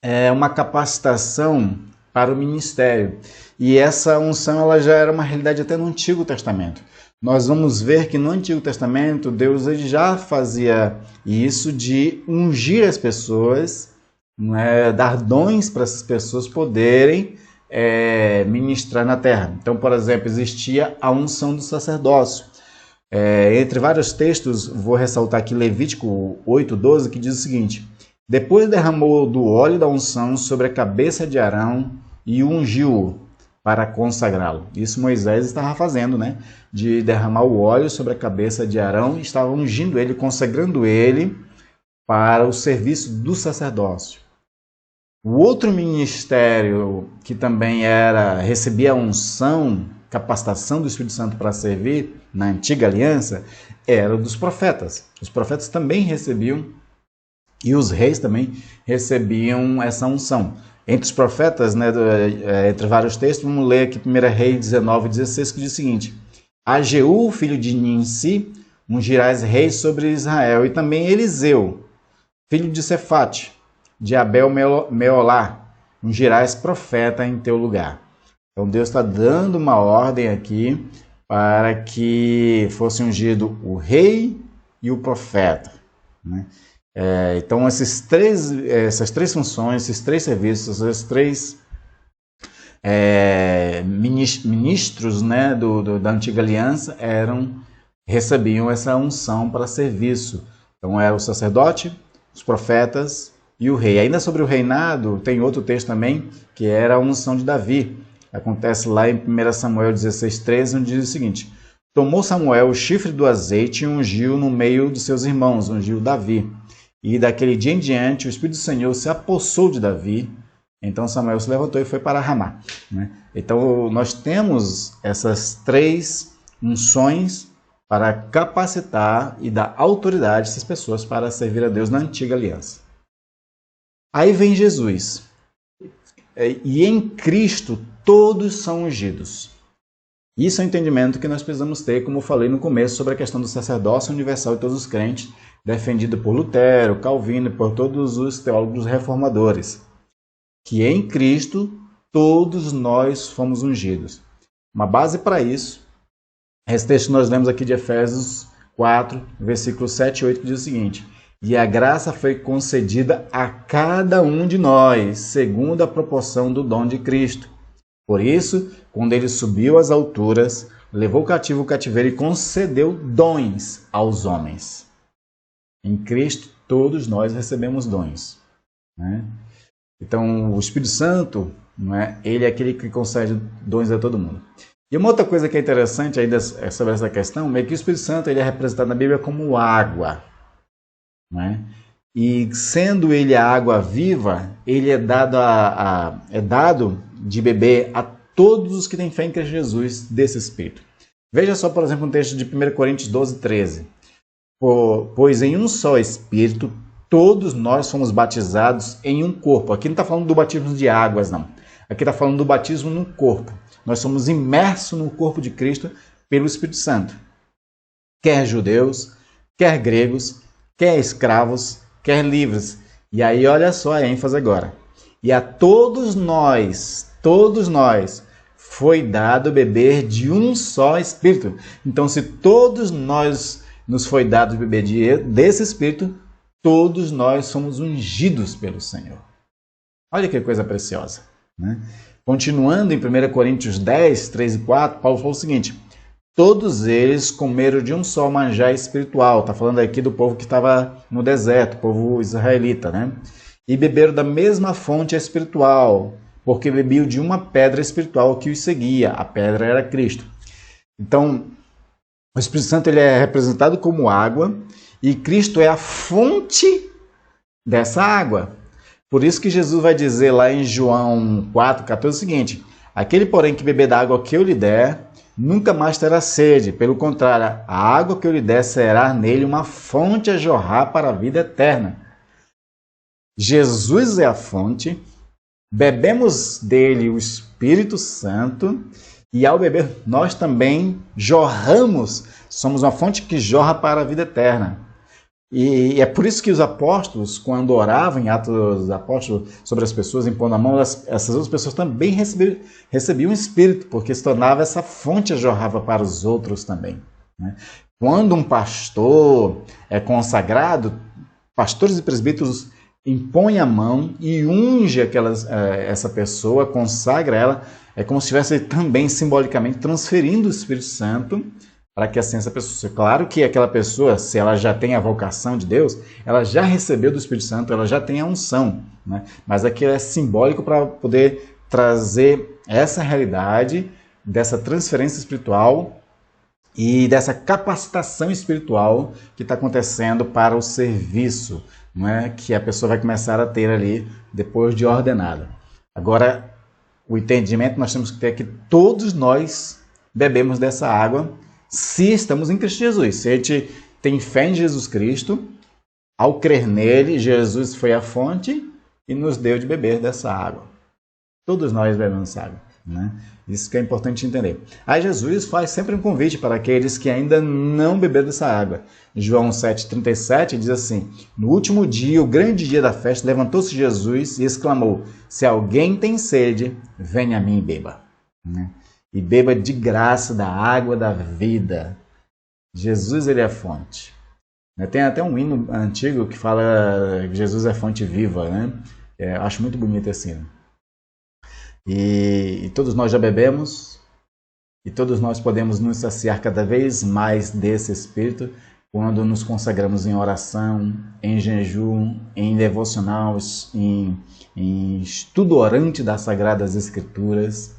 é uma capacitação para o ministério. E essa unção ela já era uma realidade até no Antigo Testamento. nós vamos ver que no Antigo Testamento Deus ele já fazia isso de ungir as pessoas, dar dons para essas pessoas poderem ministrar na terra. Então, por exemplo, existia a unção do sacerdócio. Entre vários textos, vou ressaltar aqui Levítico 8:12, que diz o seguinte: depois derramou do óleo da unção sobre a cabeça de Arão e ungiu-o para consagrá-lo. Isso Moisés estava fazendo, de derramar o óleo sobre a cabeça de Arão, estava ungindo ele, consagrando ele para o serviço do sacerdócio. O outro ministério que também recebia a unção, capacitação do Espírito Santo para servir na antiga aliança, era o dos profetas. Os profetas também recebiam, e os reis também recebiam essa unção. Entre os profetas, entre vários textos, vamos ler aqui 1 Reis 19:16, que diz o seguinte: a Jeú, filho de Ninsi, ungirás rei sobre Israel, e também Eliseu, filho de Cefate, de Abel Meolá, ungirás profeta em teu lugar. Então Deus está dando uma ordem aqui para que fosse ungido o rei e o profeta. Então essas três funções, esses três serviços, esses três ministros da antiga aliança recebiam essa unção para serviço. Então era o sacerdote, os profetas e o rei. Ainda sobre o reinado, tem outro texto também, que era a unção de Davi. Acontece lá em 1 Samuel 16:13, onde diz o seguinte: tomou Samuel o chifre do azeite e ungiu no meio de seus irmãos, ungiu Davi. E daquele dia em diante, o Espírito do Senhor se apossou de Davi. Então Samuel se levantou e foi para Ramá. Então nós temos essas três unções para capacitar e dar autoridade a essas pessoas para servir a Deus na antiga aliança. Aí vem Jesus. E em Cristo todos são ungidos. Isso é o entendimento que nós precisamos ter, como eu falei no começo, sobre a questão do sacerdócio universal de todos os crentes, defendido por Lutero, Calvino e por todos os teólogos reformadores. Que em Cristo todos nós fomos ungidos. Uma base para isso, esse texto que nós lemos aqui de Efésios 4, versículos 7 e 8, que diz o seguinte: e a graça foi concedida a cada um de nós, segundo a proporção do dom de Cristo. Por isso, quando ele subiu às alturas, levou cativo o cativeiro e concedeu dons aos homens. Em Cristo, todos nós recebemos dons. Então, o Espírito Santo, ele é aquele que concede dons a todo mundo. E uma outra coisa que é interessante ainda sobre essa questão é que o Espírito Santo ele é representado na Bíblia como água. E sendo ele a água viva, ele é dado de beber a todos os que têm fé em Cristo Jesus desse Espírito. Veja só, por exemplo, um texto de 1 Coríntios 12:13. Pois em um só Espírito todos nós fomos batizados em um corpo. Aqui não está falando do batismo de águas, não. Aqui está falando do batismo no corpo. Nós somos imersos no corpo de Cristo pelo Espírito Santo. Quer judeus, quer gregos, quer escravos, quer livres. E aí olha só a ênfase agora. E a todos nós, foi dado beber de um só Espírito. Então, se todos nós nos foi dado beber desse Espírito, todos nós somos ungidos pelo Senhor. Olha que coisa preciosa. Continuando em 1 Coríntios 10, 3 e 4, Paulo falou o seguinte: todos eles comeram de um só manjar espiritual. Está falando aqui do povo que estava no deserto, o povo israelita, E beberam da mesma fonte espiritual, porque bebiam de uma pedra espiritual que os seguia. A pedra era Cristo. Então, o Espírito Santo ele é representado como água e Cristo é a fonte dessa água. Por isso que Jesus vai dizer lá em João 4,14 o seguinte: aquele, porém, que beber da água que eu lhe der, nunca mais terá sede. Pelo contrário, a água que eu lhe der será nele uma fonte a jorrar para a vida eterna. Jesus é a fonte, bebemos dele o Espírito Santo e ao beber nós também jorramos, somos uma fonte que jorra para a vida eterna. E é por isso que os apóstolos, quando oravam em Atos dos Apóstolos sobre as pessoas, impondo a mão, essas outras pessoas também recebiam o Espírito, porque se tornava essa fonte a jorrava para os outros também. né? Quando um pastor é consagrado, pastores e presbíteros impõem a mão e unge essa pessoa, consagra ela, é como se estivesse também simbolicamente transferindo o Espírito Santo para que assim essa pessoa... Claro que aquela pessoa, se ela já tem a vocação de Deus, ela já recebeu do Espírito Santo, ela já tem a unção, né? Mas aquilo é simbólico para poder trazer essa realidade dessa transferência espiritual e dessa capacitação espiritual que está acontecendo para o serviço, não é? Que a pessoa vai começar a ter ali depois de ordenada. Agora, o entendimento nós temos que ter é que todos nós bebemos dessa água se estamos em Cristo Jesus. Se a gente tem fé em Jesus Cristo, ao crer nele, Jesus foi a fonte e nos deu de beber dessa água. Todos nós bebemos essa água, né? Isso que é importante entender. Aí Jesus faz sempre um convite para aqueles que ainda não beberam dessa água. Em João 7,37 diz assim: no último dia, o grande dia da festa, levantou-se Jesus e exclamou: se alguém tem sede, venha a mim e beba. E beba de graça da água da vida. Jesus, ele é a fonte. Tem até um hino antigo que fala que Jesus é fonte viva, né? Acho muito bonito esse hino. E todos nós já bebemos, e todos nós podemos nos saciar cada vez mais desse Espírito quando nos consagramos em oração, em jejum, em devocionais, em estudo orante das Sagradas Escrituras.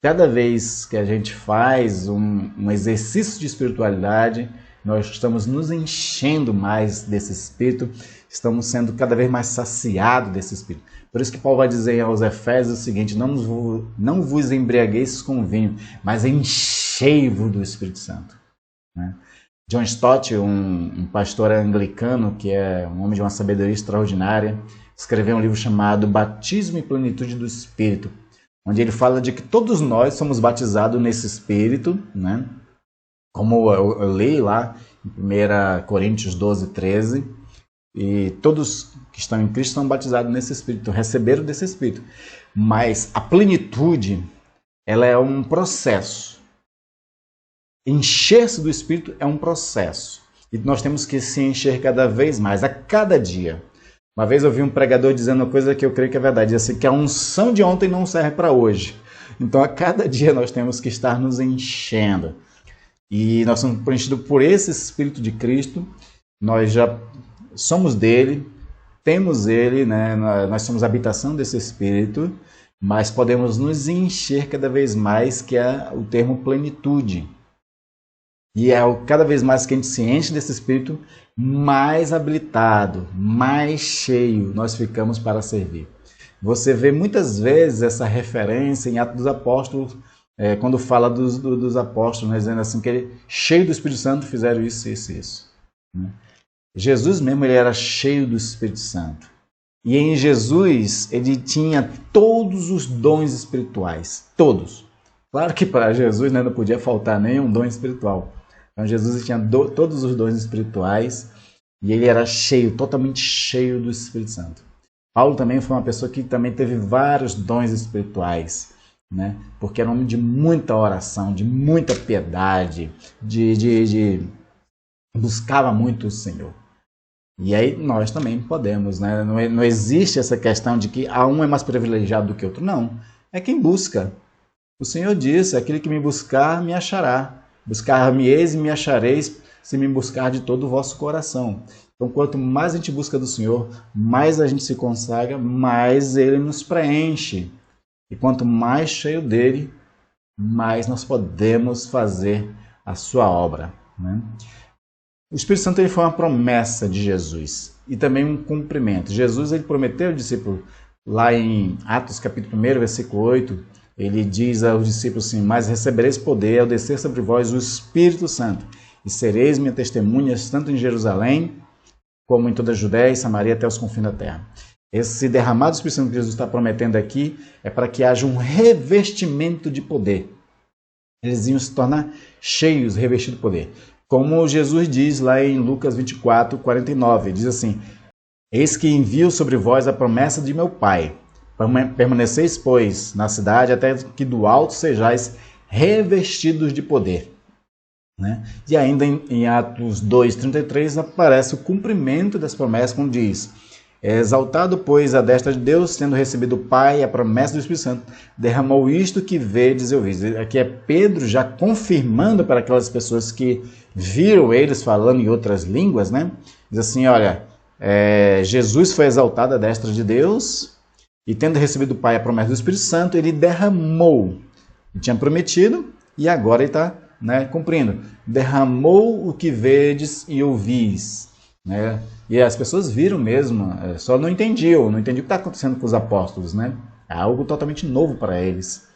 Cada vez que a gente faz um exercício de espiritualidade, nós estamos nos enchendo mais desse Espírito, estamos sendo cada vez mais saciados desse Espírito. Por isso que Paulo vai dizer aos Efésios o seguinte: não vos embriagueis com vinho, mas enchei-vos do Espírito Santo. Né? John Stott, um pastor anglicano, que é um homem de uma sabedoria extraordinária, escreveu um livro chamado Batismo e Plenitude do Espírito, onde ele fala de que todos nós somos batizados nesse Espírito, né? Como eu li lá em 1 Coríntios 12:13, e todos que estão em Cristo são batizados nesse Espírito, receberam desse Espírito. Mas a plenitude, ela é um processo. Encher-se do Espírito é um processo. E nós temos que se encher cada vez mais, a cada dia. Uma vez eu vi um pregador dizendo uma coisa que eu creio que é verdade, assim, que a unção de ontem não serve para hoje. Então a cada dia nós temos que estar nos enchendo. E nós somos preenchidos por esse Espírito de Cristo, nós já somos dele, temos ele, né? Nós somos a habitação desse Espírito, mas podemos nos encher cada vez mais, que é o termo plenitude. E é cada vez mais que a gente se enche desse Espírito, mais habilitado, mais cheio nós ficamos para servir. Você vê muitas vezes essa referência em Atos dos Apóstolos, quando fala dos apóstolos, né, dizendo assim, que ele, cheio do Espírito Santo, fizeram isso, isso e isso. Né? Jesus mesmo, ele era cheio do Espírito Santo. E em Jesus, ele tinha todos os dons espirituais. Todos. Claro que para Jesus, né, não podia faltar nenhum dom espiritual. Então Jesus tinha todos os dons espirituais e ele era cheio, totalmente cheio do Espírito Santo. Paulo também foi uma pessoa que também teve vários dons espirituais, né? Porque era um homem de muita oração, de muita piedade, buscava muito o Senhor. E aí nós também podemos, né? Não existe essa questão de que um é mais privilegiado do que o outro. Não, é quem busca. O Senhor disse: aquele que me buscar, me achará. Buscar-me-eis e me achareis, se me buscar de todo o vosso coração. Então, quanto mais a gente busca do Senhor, mais a gente se consagra, mais Ele nos preenche. E quanto mais cheio dele, mais nós podemos fazer a sua obra. Né? O Espírito Santo, ele foi uma promessa de Jesus e também um cumprimento. Jesus, ele prometeu ao discípulo, lá em Atos capítulo 1, versículo 8, ele diz aos discípulos assim: mas recebereis poder ao descer sobre vós o Espírito Santo, e sereis minhas testemunhas tanto em Jerusalém, como em toda a Judéia e Samaria até os confins da terra. Esse derramado do Espírito Santo que Jesus está prometendo aqui é para que haja um revestimento de poder. Eles iam se tornar cheios, revestidos de poder. Como Jesus diz lá em Lucas 24, 49, diz assim: eis que envio sobre vós a promessa de meu Pai. Permaneceis, pois, na cidade, até que do alto sejais revestidos de poder. né? E ainda em Atos 2,33 aparece o cumprimento das promessas, quando diz: é exaltado, pois, a destra de Deus, tendo recebido o Pai a promessa do Espírito Santo, derramou isto que vedes e ouvis. Aqui é Pedro já confirmando para aquelas pessoas que viram eles falando em outras línguas, né? Diz assim, olha, Jesus foi exaltado à destra de Deus, e tendo recebido do Pai a promessa do Espírito Santo, ele derramou. Ele tinha prometido, e agora ele está, né, cumprindo. Derramou o que vedes e ouvis. Né? E as pessoas viram mesmo, só não entendiam o que está acontecendo com os apóstolos, né? É algo totalmente novo para eles,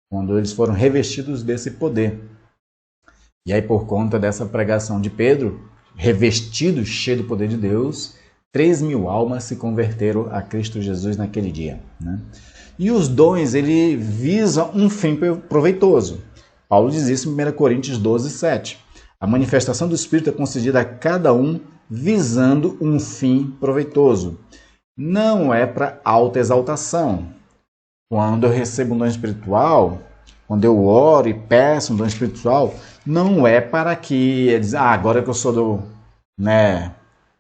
quando eles foram revestidos desse poder. E aí, por conta dessa pregação de Pedro, revestido, cheio do poder de Deus, 3.000 almas se converteram a Cristo Jesus naquele dia, né? E os dons, ele visa um fim proveitoso. Paulo diz isso em 1 Coríntios 12:7. A manifestação do Espírito é concedida a cada um visando um fim proveitoso. Não é para alta exaltação. Quando eu recebo um dom espiritual, quando eu oro e peço um dom espiritual, não é para que agora que eu sou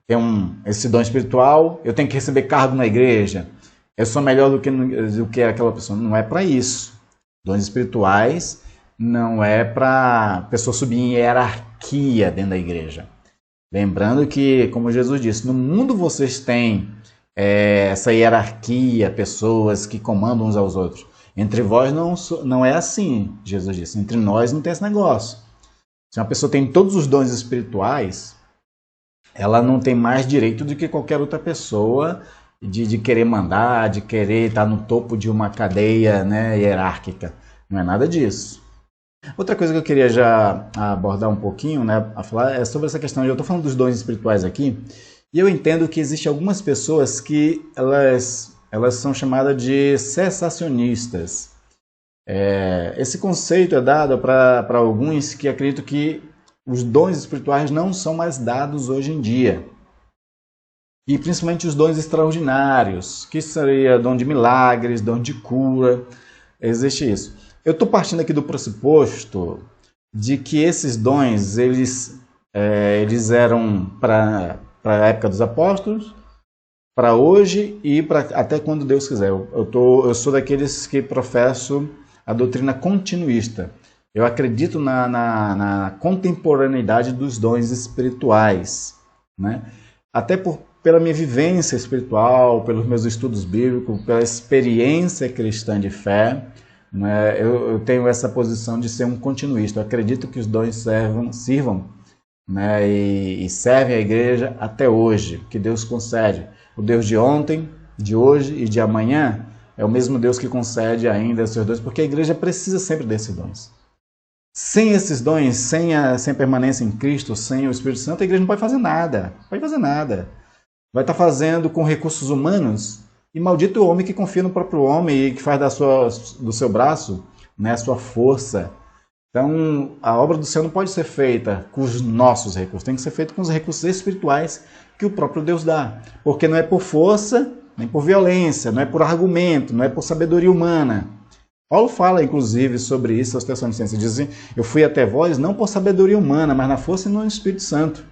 tenho esse dom espiritual, eu tenho que receber cargo na igreja, eu sou melhor do que aquela pessoa. Não é para isso. Dons espirituais não é para a pessoa subir em hierarquia dentro da igreja. Lembrando que, como Jesus disse, no mundo vocês têm essa hierarquia, pessoas que comandam uns aos outros. Entre vós não é assim, Jesus disse. Entre nós não tem esse negócio. Se uma pessoa tem todos os dons espirituais, ela não tem mais direito do que qualquer outra pessoa de querer mandar, de querer estar no topo de uma cadeia, né, hierárquica. Não é nada disso. Outra coisa que eu queria já abordar um pouquinho, né, a falar, é sobre essa questão. Eu estou falando dos dons espirituais aqui, e eu entendo que existem algumas pessoas que elas são chamadas de cessacionistas. Esse conceito é dado para alguns que acreditam que os dons espirituais não são mais dados hoje em dia. E principalmente os dons extraordinários, que seria dom de milagres, dom de cura, existe isso. Eu estou partindo aqui do pressuposto de que esses dons, eles eram para a época dos apóstolos, para hoje e até quando Deus quiser. Eu sou daqueles que professo a doutrina continuista. Eu acredito na contemporaneidade dos dons espirituais, né? Até pela minha vivência espiritual, pelos meus estudos bíblicos, pela experiência cristã de fé, né? Eu tenho essa posição de ser um continuista. Eu acredito que os dons sirvam, né? E servem à igreja até hoje, que Deus concede. O Deus de ontem, de hoje e de amanhã é o mesmo Deus que concede ainda esses dons, porque a igreja precisa sempre desses dons. Sem esses dons, sem a permanência em Cristo, sem o Espírito Santo, a igreja não pode fazer nada. Não pode fazer nada. Vai estar fazendo com recursos humanos, e maldito o homem que confia no próprio homem e que faz do seu braço, né, a sua força. Então, a obra do Senhor não pode ser feita com os nossos recursos, tem que ser feita com os recursos espirituais que o próprio Deus dá. Porque não é por força, nem por violência, não é por argumento, não é por sabedoria humana. Paulo fala, inclusive, sobre isso aos Tessalonicenses. Diz assim, eu fui até vós não por sabedoria humana, mas na força e no Espírito Santo.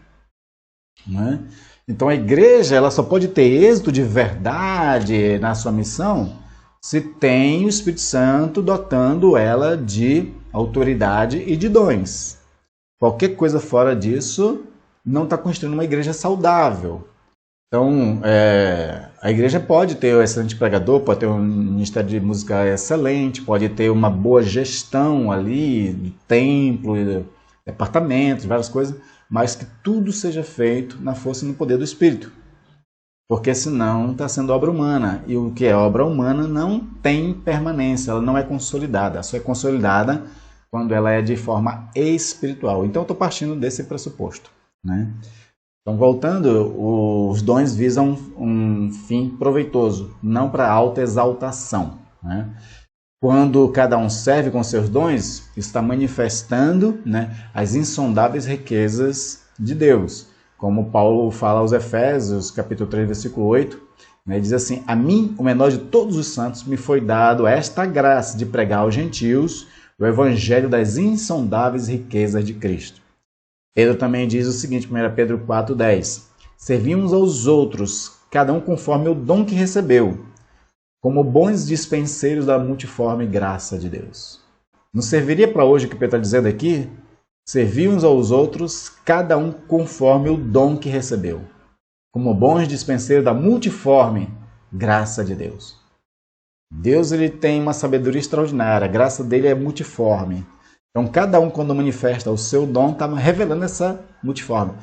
Né? Então a igreja ela só pode ter êxito de verdade na sua missão se tem o Espírito Santo dotando ela de autoridade e de dons. Qualquer coisa fora disso não está construindo uma igreja saudável. Então, a igreja pode ter um excelente pregador, pode ter um ministério de música excelente, pode ter uma boa gestão ali, de templo, de departamentos, várias coisas, mas que tudo seja feito na força e no poder do Espírito. Porque senão está sendo obra humana. E o que é obra humana não tem permanência, ela não é consolidada. Só é consolidada quando ela é de forma espiritual. Então eu estou partindo desse pressuposto, né? Então, voltando, os dons visam um fim proveitoso, não para alta exaltação, né? Quando cada um serve com seus dons, está manifestando, né, as insondáveis riquezas de Deus. Como Paulo fala aos Efésios, capítulo 3, versículo 8, né, diz assim, a mim, o menor de todos os santos, me foi dado esta graça de pregar aos gentios o evangelho das insondáveis riquezas de Cristo. Pedro também diz o seguinte, 1 Pedro 4,10. Servir uns aos outros, cada um conforme o dom que recebeu, como bons dispenseiros da multiforme graça de Deus. Não serviria para hoje o que Pedro está dizendo aqui? Servir uns aos outros, cada um conforme o dom que recebeu, como bons dispenseiros da multiforme graça de Deus. Deus ele tem uma sabedoria extraordinária, a graça dele é multiforme. Então, cada um, quando manifesta o seu dom, está revelando essa multiforme.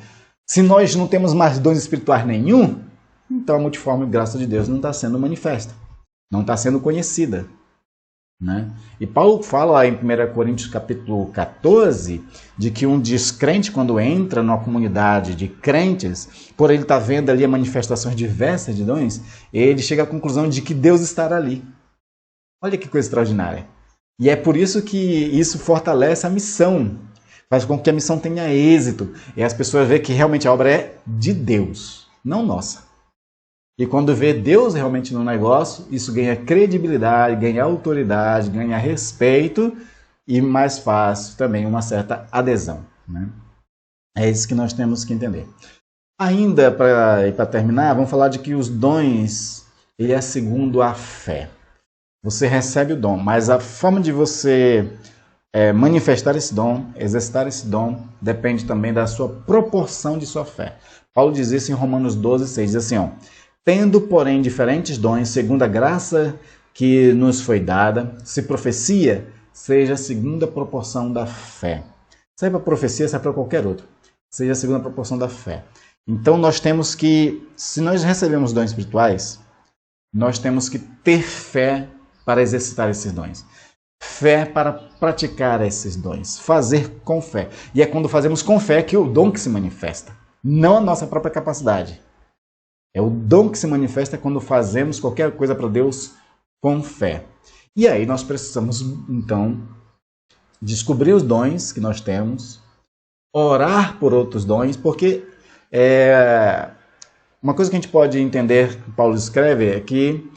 Se nós não temos mais dons espirituais nenhum, então a multiforme graça de Deus não está sendo manifesta, não está sendo conhecida. Né? E Paulo fala em 1 Coríntios capítulo 14, de que um descrente, quando entra numa comunidade de crentes, por ele estar vendo ali manifestações diversas de dons, ele chega à conclusão de que Deus estará ali. Olha que coisa extraordinária. E é por isso que isso fortalece a missão, faz com que a missão tenha êxito, e as pessoas veem que realmente a obra é de Deus, não nossa. E quando vê Deus realmente no negócio, isso ganha credibilidade, ganha autoridade, ganha respeito e mais fácil também uma certa adesão. Né? É isso que nós temos que entender. Ainda para terminar, vamos falar de que os dons, ele é segundo a fé. Você recebe o dom, mas a forma de você manifestar esse dom, exercitar esse dom, depende também da sua proporção de sua fé. Paulo diz isso em Romanos 12,6, diz assim, ó, tendo, porém, diferentes dons, segundo a graça que nos foi dada, se profecia, seja segundo a proporção da fé. Seja para profecia, seja para qualquer outro. Seja segundo a proporção da fé. Então, nós temos que, se nós recebemos dons espirituais, nós temos que ter fé para exercitar esses dons. Fé para praticar esses dons. Fazer com fé. E é quando fazemos com fé que o dom que se manifesta. Não a nossa própria capacidade. É o dom que se manifesta quando fazemos qualquer coisa para Deus com fé. E aí nós precisamos, então, descobrir os dons que nós temos, orar por outros dons, porque uma coisa que a gente pode entender, que Paulo escreve, é que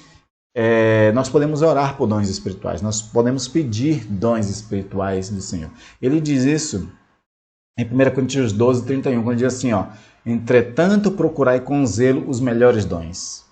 nós podemos orar por dons espirituais, nós podemos pedir dons espirituais do Senhor. Ele diz isso em 1 Coríntios 12:31, quando ele diz assim, ó, entretanto, procurai com zelo os melhores dons.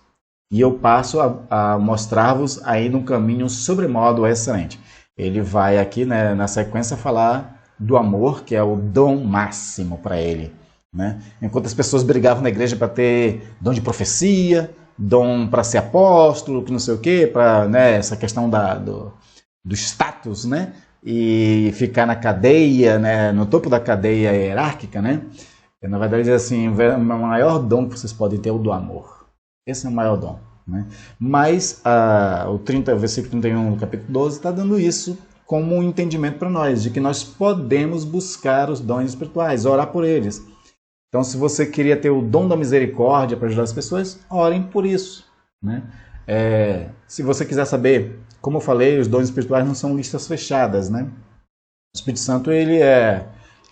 E eu passo a mostrar-vos aí num caminho sobremodo excelente. Ele vai aqui, né, na sequência, falar do amor, que é o dom máximo para ele. Né? Enquanto as pessoas brigavam na igreja para ter dom de profecia, dom para ser apóstolo, que não sei o quê, para, né, essa questão do status, né? E ficar na cadeia, né, no topo da cadeia hierárquica, né? Na verdade, diz assim, o maior dom que vocês podem ter é o do amor. Esse é o maior dom. Né? Mas o versículo 31 do capítulo 12 está dando isso como um entendimento para nós, de que nós podemos buscar os dons espirituais, orar por eles. Então, se você queria ter o dom da misericórdia para ajudar as pessoas, orem por isso. Né? Se você quiser saber, como eu falei, os dons espirituais não são listas fechadas. Né? O Espírito Santo ele é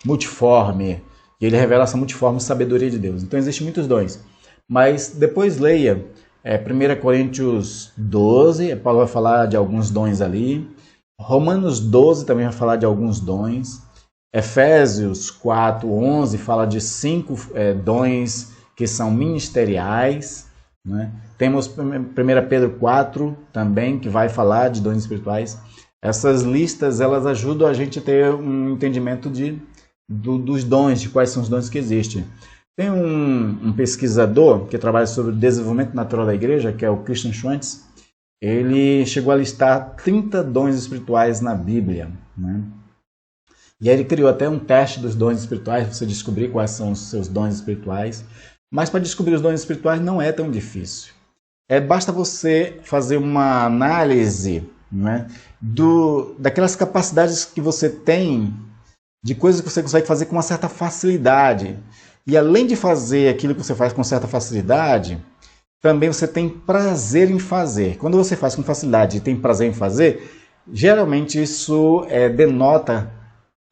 multiforme, e ele revela essa multiforme sabedoria de Deus. Então, existem muitos dons. Mas depois leia 1 Coríntios 12, Paulo vai falar de alguns dons ali. Romanos 12 também vai falar de alguns dons. Efésios 4:11 fala de 5 dons que são ministeriais. Né? Temos 1 Pedro 4 também, que vai falar de dons espirituais. Essas listas elas ajudam a gente a ter um entendimento dos dons, de quais são os dons que existem. Tem um pesquisador que trabalha sobre o desenvolvimento natural da igreja, que é o Christian Schwantz. Ele chegou a listar 30 dons espirituais na Bíblia. Né? E aí ele criou até um teste dos dons espirituais, para você descobrir quais são os seus dons espirituais. Mas para descobrir os dons espirituais não é tão difícil. Basta você fazer uma análise, né, daquelas capacidades que você tem, de coisas que você consegue fazer com uma certa facilidade. E além de fazer aquilo que você faz com certa facilidade, também você tem prazer em fazer. Quando você faz com facilidade e tem prazer em fazer, geralmente isso denota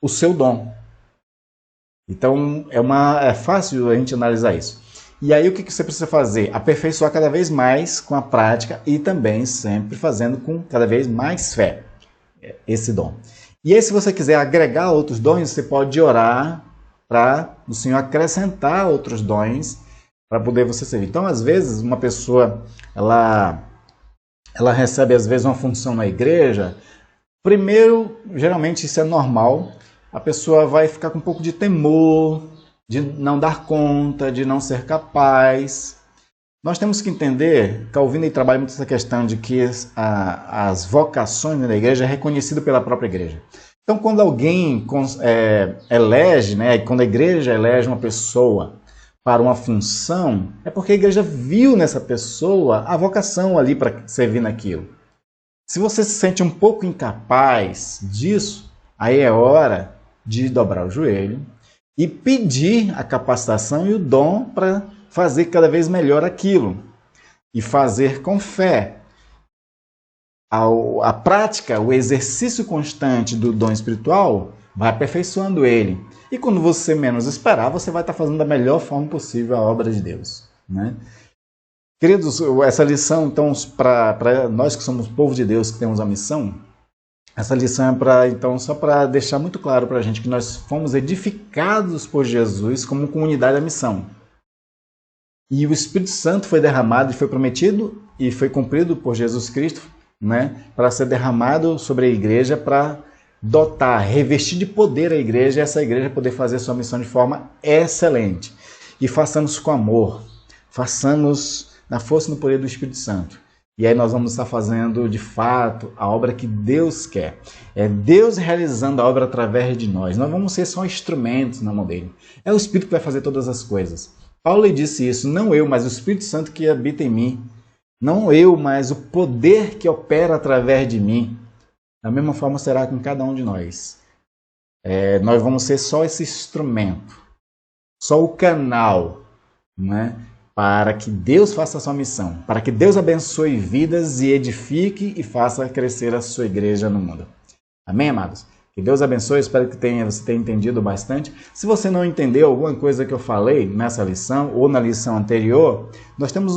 o seu dom. Então é fácil a gente analisar isso. E aí o que você precisa fazer? Aperfeiçoar cada vez mais com a prática e também sempre fazendo com cada vez mais fé esse dom. E aí, se você quiser agregar outros dons, você pode orar para o Senhor acrescentar outros dons para poder você servir. Então, às vezes, uma pessoa, ela recebe, às vezes, uma função na igreja. Primeiro, geralmente isso é normal, a pessoa vai ficar com um pouco de temor, de não dar conta, de não ser capaz. Nós temos que entender, Calvino trabalha muito essa questão de que as vocações da igreja é reconhecido pela própria igreja. Então, quando alguém elege, né, quando a igreja elege uma pessoa para uma função, é porque a igreja viu nessa pessoa a vocação ali para servir naquilo. Se você se sente um pouco incapaz disso, aí é hora de dobrar o joelho e pedir a capacitação e o dom para fazer cada vez melhor aquilo. E fazer com fé. A prática, o exercício constante do dom espiritual vai aperfeiçoando ele. E quando você menos esperar, você vai estar fazendo da melhor forma possível a obra de Deus, né? Queridos, essa lição, então, para nós que somos povo de Deus, que temos a missão, essa lição é então, só para deixar muito claro para a gente que nós fomos edificados por Jesus como comunidade da missão. E o Espírito Santo foi derramado e foi prometido e foi cumprido por Jesus Cristo, né, para ser derramado sobre a igreja, para dotar, revestir de poder a igreja e essa igreja poder fazer sua missão de forma excelente. E façamos com amor, façamos na força e no poder do Espírito Santo. E aí nós vamos estar fazendo, de fato, a obra que Deus quer. É Deus realizando a obra através de nós. Nós vamos ser só instrumentos na mão dele. É o Espírito que vai fazer todas as coisas. Paulo disse isso, não eu, mas o Espírito Santo que habita em mim. Não eu, mas o poder que opera através de mim. Da mesma forma será com cada um de nós. Nós vamos ser só esse instrumento, só o canal, né, para que Deus faça a sua missão, para que Deus abençoe vidas e edifique e faça crescer a sua igreja no mundo. Amém, amados? Que Deus abençoe, espero que você tenha entendido bastante. Se você não entendeu alguma coisa que eu falei nessa lição ou na lição anterior, nós temos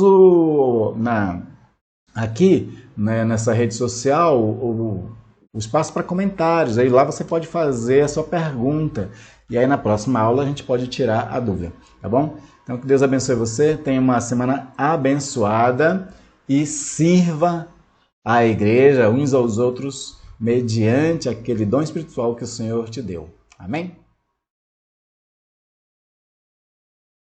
aqui, né, nessa rede social o espaço para comentários. Aí lá você pode fazer a sua pergunta e aí na próxima aula a gente pode tirar a dúvida, tá bom? Então que Deus abençoe você, tenha uma semana abençoada e sirva a igreja uns aos outros mediante aquele dom espiritual que o Senhor te deu. Amém?